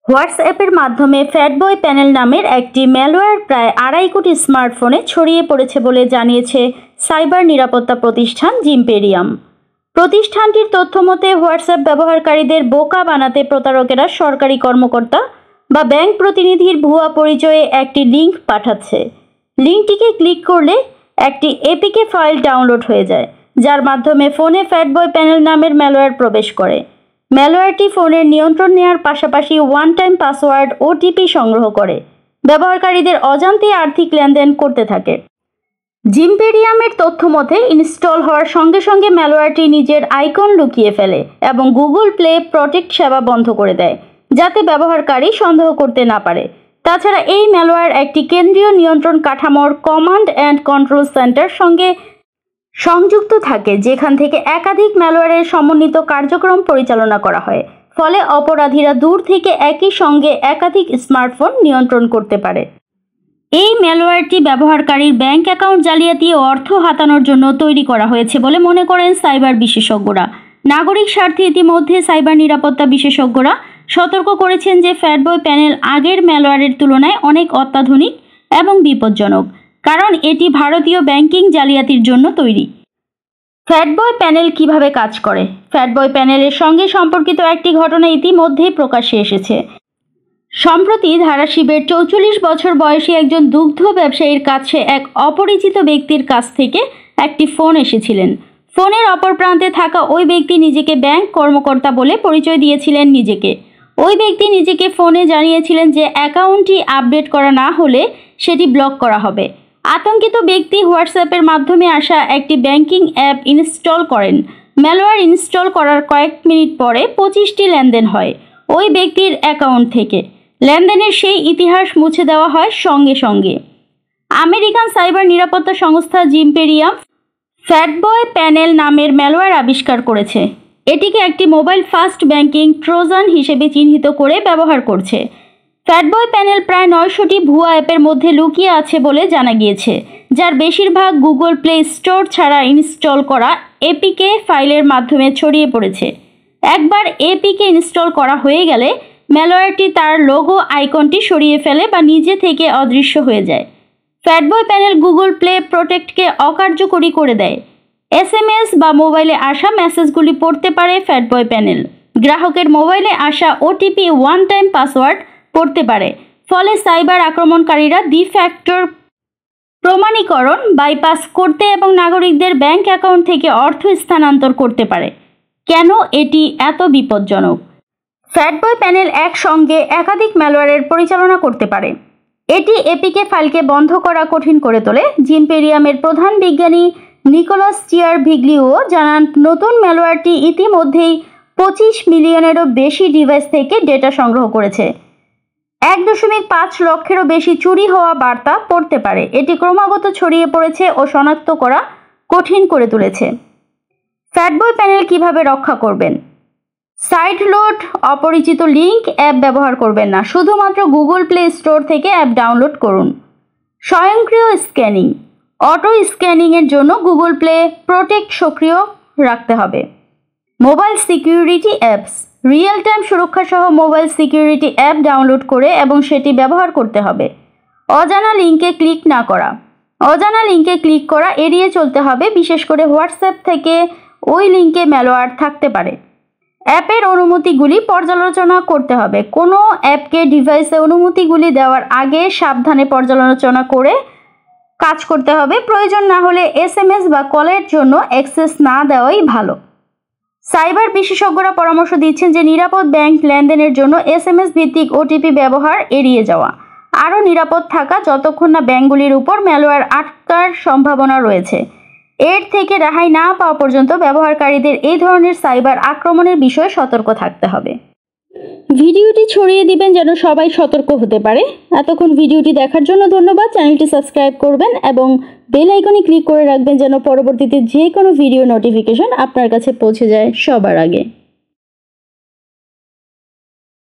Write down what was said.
হোয়াটসঅ্যাপের মাধ্যমে ফ্যাটবয় প্যানেল নামের একটি ম্যালওয়্যার প্রায় 2.5 কোটি স্মার্টফোনে ছড়িয়ে পড়েছে বলে জানিয়েছে সাইবার নিরাপত্তা প্রতিষ্ঠান জিমপেরিয়াম। প্রতিষ্ঠানটির তথ্যমতে হোয়াটসঅ্যাপ ব্যবহারকারীদের বোকা বানাতে প্রতারকেরা সরকারি কর্মকর্তা বা ব্যাংক প্রতিনিধির ভুয়া পরিচয়ে একটি লিঙ্ক পাঠাচ্ছে। লিঙ্কটিকে ক্লিক করলে একটি এপিকে ফাইল ডাউনলোড হয়ে যায়, যার মাধ্যমে ফোনে ফ্যাটবয় প্যানেল নামের ম্যালওয়্যার প্রবেশ করে। ম্যালওয়্যারটি ফোনের নিয়ন্ত্রণ নেওয়ার পাশাপাশি ওয়ান টাইম পাসওয়ার্ড ওটিপি সংগ্রহ করে ব্যবহারকারীদের অজান্তে আর্থিক লেনদেন করতে থাকে। জিমপেরিয়ামের তথ্য মতে ইনস্টল হওয়ার সঙ্গে সঙ্গে ম্যালওয়্যারটি নিজের আইকন লুকিয়ে ফেলে এবং গুগল প্লে প্রটেক্ট সেবা বন্ধ করে দেয়, যাতে ব্যবহারকারী সন্দেহ করতে না পারে। তাছাড়া এই ম্যালওয়্যার একটি কেন্দ্রীয় নিয়ন্ত্রণ কাঠামোর কমান্ড অ্যান্ড কন্ট্রোল সেন্টার সঙ্গে সংযুক্ত থাকে, যেখান থেকে একাধিক ম্যালওয়্যারের সমন্বিত কার্যক্রম পরিচালনা করা হয়। ফলে অপরাধীরা দূর থেকে একই সঙ্গে একাধিক স্মার্টফোন নিয়ন্ত্রণ করতে পারে। এই ম্যালওয়্যারটি ব্যবহারকারীর ব্যাংক অ্যাকাউন্ট জালিয়াতি ও অর্থ হাতানোর জন্য তৈরি করা হয়েছে বলে মনে করেন সাইবার বিশেষজ্ঞরা। নাগরিক স্বার্থে ইতিমধ্যে সাইবার নিরাপত্তা বিশেষজ্ঞরা সতর্ক করেছেন যে ফ্যাটবয় প্যানেল আগের ম্যালওয়্যারের তুলনায় অনেক অত্যাধুনিক এবং বিপজ্জনক, কারণ এটি ভারতীয় ব্যাংকিং জালিয়াতির জন্য তৈরি। ফ্যাটবয় প্যানেল কিভাবে কাজ করে? ফ্যাটবয় প্যানেলের সঙ্গে সম্পর্কিত একটি ঘটনা ইতিমধ্যেই প্রকাশ্যে এসেছে। সম্প্রতি ধারাশিবের 44 বছর বয়সী একজন দুগ্ধ ব্যবসায়ীর কাছে এক অপরিচিত ব্যক্তির কাছ থেকে একটি ফোন এসেছিলেন। ফোনের অপর প্রান্তে থাকা ওই ব্যক্তি নিজেকে ব্যাংক কর্মকর্তা বলে পরিচয় দিয়েছিলেন নিজেকে। ওই ব্যক্তি নিজেকে ফোনে জানিয়েছিলেন যে অ্যাকাউন্টটি আপডেট করা না হলে সেটি ব্লক করা হবে। আতঙ্কিত ব্যক্তি হোয়াটসঅ্যাপের মাধ্যমে আসা একটি ব্যাংকিং অ্যাপ ইনস্টল করেন। ম্যালওয়্যার ইনস্টল করার কয়েক মিনিট পরে 25টি লেনদেন হয় ওই ব্যক্তির অ্যাকাউন্ট থেকে। লেনদেনের সেই ইতিহাস মুছে দেওয়া হয় সঙ্গে সঙ্গে। আমেরিকান সাইবার নিরাপত্তা সংস্থা জিমপেরিয়াম ফ্যাটবয় প্যানেল নামের ম্যালওয়্যার আবিষ্কার করেছে। এটিকে একটি মোবাইল ফাস্ট ব্যাংকিং ট্রোজান হিসেবে চিহ্নিত করে ব্যবহার করছে। ফ্যাটবয় প্যানেল প্রায় 900টি ভুয়া অ্যাপের মধ্যে লুকিয়ে আছে বলে জানা গিয়েছে, যার বেশিরভাগ গুগল প্লে স্টোর ছাড়া ইনস্টল করা এপিকে ফাইলের মাধ্যমে ছড়িয়ে পড়েছে। একবার এপিকে ইনস্টল করা হয়ে গেলে ম্যালওয়্যারটি তার লোগো আইকনটি সরিয়ে ফেলে বা নিজে থেকে অদৃশ্য হয়ে যায়। ফ্যাটবয় প্যানেল গুগল প্লে প্রোটেক্টকে অকার্যকরী করে দেয়। এসএমএস বা মোবাইলে আসা মেসেজগুলি পড়তে পারে ফ্যাটবয় প্যানেল। গ্রাহকের মোবাইলে আসা ওটিপি ওয়ান টাইম পাসওয়ার্ড পড়তে পারে। ফলে সাইবার আক্রমণকারীরা দ্বি ফ্যাক্টর প্রমাণীকরণ বাইপাস করতে এবং নাগরিকদের ব্যাংক অ্যাকাউন্ট থেকে অর্থ স্থানান্তর করতে পারে। কেন এটি এত বিপজ্জনক? ফ্যাটবয় প্যানেল একসঙ্গে একাধিক ম্যালওয়্যারের পরিচালনা করতে পারে। এটি এপিকে ফাইলকে বন্ধ করা কঠিন করে তোলে। জিমপেরিয়ামের প্রধান বিজ্ঞানী নিকোলাস চিয়ারভিগ্লিও জানান, নতুন ম্যালওয়্যারটি ইতিমধ্যেই 25 মিলিয়নেরও বেশি ডিভাইস থেকে ডেটা সংগ্রহ করেছে। 1.5 লক্ষেরও বেশি চুরি হওয়া বার্তা পড়তে পারে। এটি ক্রমাগত ছড়িয়ে পড়েছে ও শনাক্ত করা কঠিন করে তুলেছে। ফ্যাটবয় প্যানেল কিভাবে রক্ষা করবেন? সাইড লোড, অপরিচিত লিঙ্ক, অ্যাপ ব্যবহার করবেন না। শুধুমাত্র গুগল প্লে স্টোর থেকে অ্যাপ ডাউনলোড করুন। স্বয়ংক্রিয় স্ক্যানিং, অটো স্ক্যানিংয়ের জন্য গুগল প্লে প্রোটেক্ট সক্রিয় রাখতে হবে। Mobile security apps, real time সুরক্ষা সহ মোবাইল সিকিউরিটি অ্যাপ ডাউনলোড করে এবং সেটি ব্যবহার করতে হবে। অজানা লিঙ্কে ক্লিক না করা, অজানা লিঙ্কে ক্লিক করা এড়িয়ে চলতে হবে, বিশেষ করে হোয়াটসঅ্যাপ থেকে ওই লিঙ্কে ম্যালওয়্যার থাকতে পারে। অ্যাপের অনুমতিগুলি পর্যালোচনা করতে হবে। কোনো অ্যাপকে ডিভাইসে অনুমতিগুলি দেওয়ার আগে সাবধানে পর্যালোচনা করে কাজ করতে হবে। প্রয়োজন না হলে এসএমএস বা কলের জন্য অ্যাক্সেস না দেওয়াই ভালো। সাইবার বিশেষজ্ঞরা পরামর্শ দিচ্ছেন যে নিরাপদ ব্যাংক লেনদেনের জন্য এসএমএস ভিত্তিক ওটিপি ব্যবহার এড়িয়ে যাওয়া আরও নিরাপদ থাকা, যতক্ষণ না ব্যাংকগুলির উপর ম্যালওয়্যার আটকার সম্ভাবনা রয়েছে। এর থেকে রেহাই না পাওয়া পর্যন্ত ব্যবহারকারীদের এই ধরনের সাইবার আক্রমণের বিষয়ে সতর্ক থাকতে হবে। ভিডিওটি ছড়িয়ে দিবেন যেন সবাই সতর্ক হতে পারে। এতক্ষণ ভিডিওটি দেখার জন্য ধন্যবাদ। চ্যানেলটি সাবস্ক্রাইব করবেন এবং বেল আইকনে ক্লিক করে রাখবেন যেন পরবর্তীতে যে কোনো ভিডিও নোটিফিকেশন আপনার কাছে পৌঁছে যায় সবার আগে।